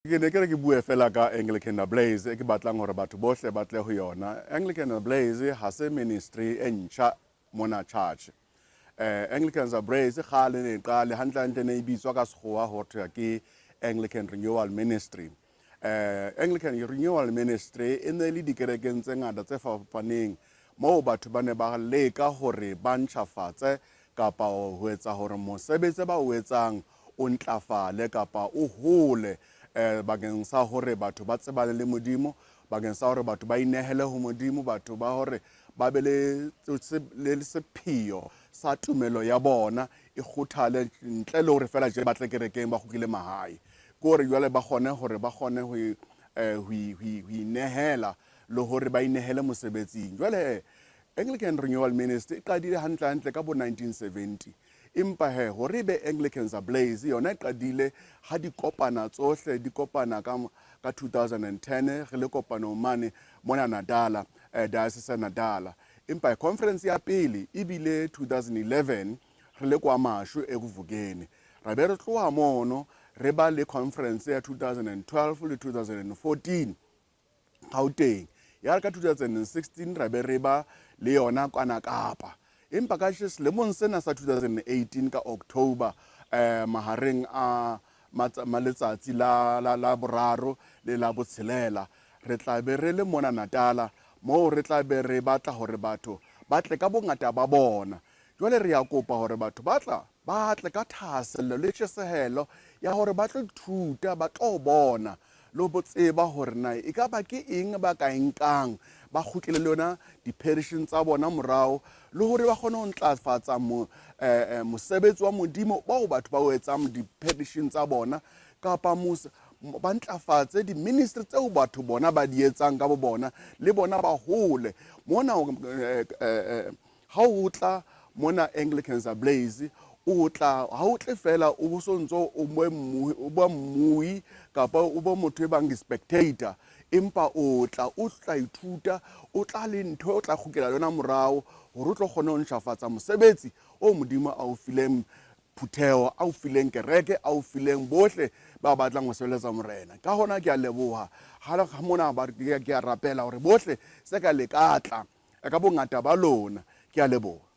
Ke ne ke re ke bue fela ka Anglican Blaze ke batlang hore batho bohle ba tle ho yona. Anglican Blaze ha se ministry e ntjha mona church. Anglican Blaze khale ne qale hantle ne ibitswa ka sekgowa ho thwa ke Anglican Renewal Ministry. Anglican Renewal Ministry e ne le dikerekeng tse ngata tse fapaneng moo batho ba ne ba leka hore ba ntjhafatse kapa ho etsa hore mosebetsi ba o etsang o ntlafale kapa o hole bakeng sa hore batho ba tsebane le Modimo, bakeng sa hore batho ba inehele ho Modimo, batho ba hore ba be le sepheo sa tumelo ya bona e kgothale ntle le hore fela je ba tle kerekeng ba khukile mahae ke hore jwale ba kgone hore ba kgone ho inehela le hore ba inehele mosebetsing. Jwale Anglican Renewal Ministry e qadile hantle ka bo 1970. Empa hore be Anglicans Blaze yona e qadile ha di kopana tsohle di kopana ka 2010 re le kopano mane mona Nadala diocese Nadala. Empa conference ya pele e bile 2011 re le kwa Mashu eKuvukeni. Ra be re tloha mono re ba le conference ya 2012 le 2014 Gauteng. Ya ka 2016 ra be re ba le yona kwana Kapa. Empa ka selemong sena sa 2018 ka October mahareng a maletsatsi la boraro le la botshelela re tla be re le mona Natala moo re tla be re batla hore batho ba tle ka bongata ba bona. Jwale re ya kopa hore batho ba tle ka thahasello le tjhesehelo ya hore ba tlo thuta ba tlo bona lo botseba hore na e ka ba ke eng ba ka enkang ba khutlele le yona di-perishing tsa bona morao le hore ba kgone ho ntlafatsa mosebetsi wa Modimo bao batho ba o etsang di-perishing tsa bona kapa ba ntlafatse di-ministry tseo batho bona ba di etsang ka bo bona le bona ba hole mona ha o tla mona Anglicans Blaze o tla ha o tle fela o sontso o ba mmui kapa o ba motho e bang spectator empa o tla ithuta o tla le ntho o tla khukela yona morao hore o tlo kgona ho ntjhafatsa mosebetsi o Modimo a o fileng phutheo a o fileng kereke a o fileng bohle ba batlang ho sebeletsa morena. Ka hona ke a leboha ha mona ba ke a rapela hore bohle se ka lekatla ka bongata ba lona ke a leboha.